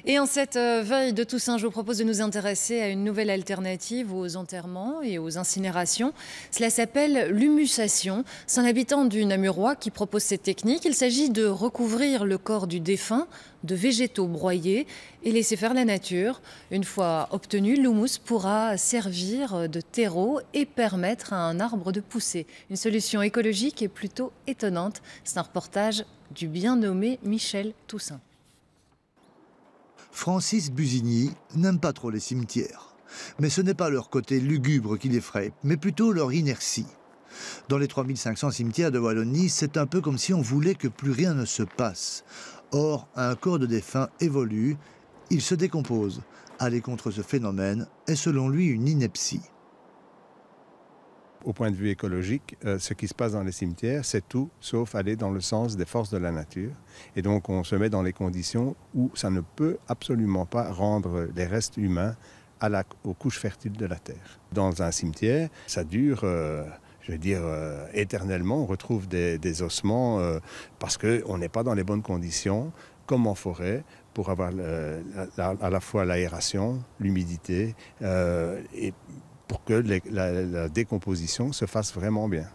Et en cette veille de Toussaint, je vous propose de nous intéresser à une nouvelle alternative aux enterrements et aux incinérations. Cela s'appelle l'humusation. C'est un habitant du Namurois qui propose cette technique. Il s'agit de recouvrir le corps du défunt de végétaux broyés et laisser faire la nature. Une fois obtenu, l'humus pourra servir de terreau et permettre à un arbre de pousser. Une solution écologique et plutôt étonnante. C'est un reportage du bien nommé Michel Toussaint. Francis Busigny n'aime pas trop les cimetières. Mais ce n'est pas leur côté lugubre qui l'effraie, mais plutôt leur inertie. Dans les 3500 cimetières de Wallonie, c'est un peu comme si on voulait que plus rien ne se passe. Or, un corps de défunt évolue, il se décompose. Aller contre ce phénomène est selon lui une ineptie. Au point de vue écologique, ce qui se passe dans les cimetières, c'est tout sauf aller dans le sens des forces de la nature. Et donc on se met dans les conditions où ça ne peut absolument pas rendre les restes humains aux couches fertiles de la terre. Dans un cimetière, ça dure, éternellement. On retrouve des ossements parce qu'on n'est pas dans les bonnes conditions, comme en forêt, pour avoir à la fois l'aération, l'humidité et pour que la décomposition se fasse vraiment bien.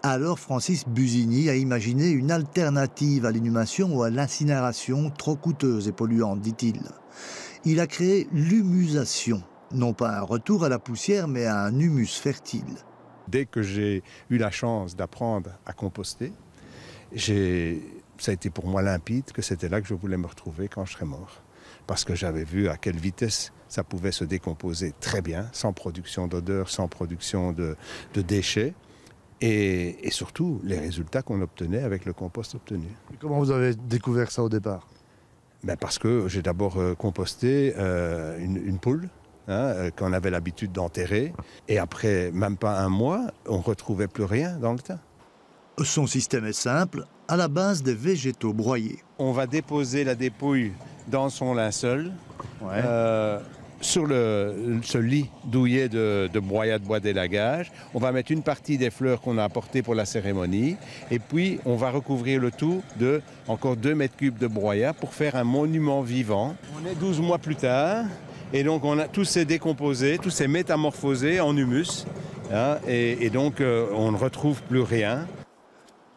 Alors Francis Busigny a imaginé une alternative à l'inhumation ou à l'incinération trop coûteuse et polluante, dit-il. Il a créé l'humusation, non pas un retour à la poussière, mais à un humus fertile. Dès que j'ai eu la chance d'apprendre à composter, ça a été pour moi limpide que c'était là que je voulais me retrouver quand je serais mort. Parce que j'avais vu à quelle vitesse ça pouvait se décomposer très bien, sans production d'odeur, sans production de déchets, et surtout les résultats qu'on obtenait avec le compost obtenu. Et comment vous avez découvert ça au départ? Parce que j'ai d'abord composté une poule, qu'on avait l'habitude d'enterrer, et après même pas un mois, on ne retrouvait plus rien dans le tas. Son système est simple, à la base des végétaux broyés. On va déposer la dépouille dans son linceul, sur ce lit douillet de broyat de bois d'élagage. On va mettre une partie des fleurs qu'on a apportées pour la cérémonie, et puis on va recouvrir le tout de encore 2 mètres cubes de broyat pour faire un monument vivant. On est 12 mois plus tard, et donc tout s'est décomposé, tout s'est métamorphosé en humus, et donc on ne retrouve plus rien.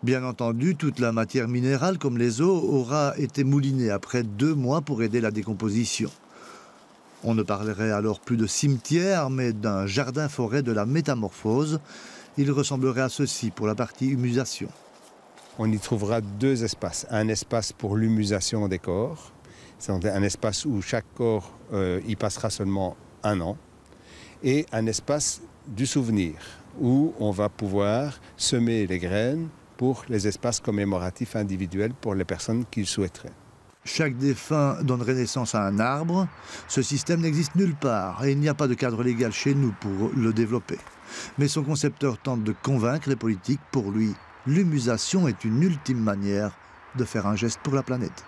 Bien entendu, toute la matière minérale, comme les eaux, aura été moulinée après 2 mois pour aider la décomposition. On ne parlerait alors plus de cimetière, mais d'un jardin-forêt de la métamorphose. Il ressemblerait à ceci pour la partie humusation. On y trouvera 2 espaces. Un espace pour l'humusation des corps. C'est un espace où chaque corps y passera seulement 1 an. Et un espace du souvenir, où on va pouvoir semer les graines pour les espaces commémoratifs individuels pour les personnes qui le souhaiteraient. Chaque défunt donnerait naissance à un arbre. Ce système n'existe nulle part et il n'y a pas de cadre légal chez nous pour le développer. Mais son concepteur tente de convaincre les politiques. Pour lui, l'humusation est une ultime manière de faire un geste pour la planète.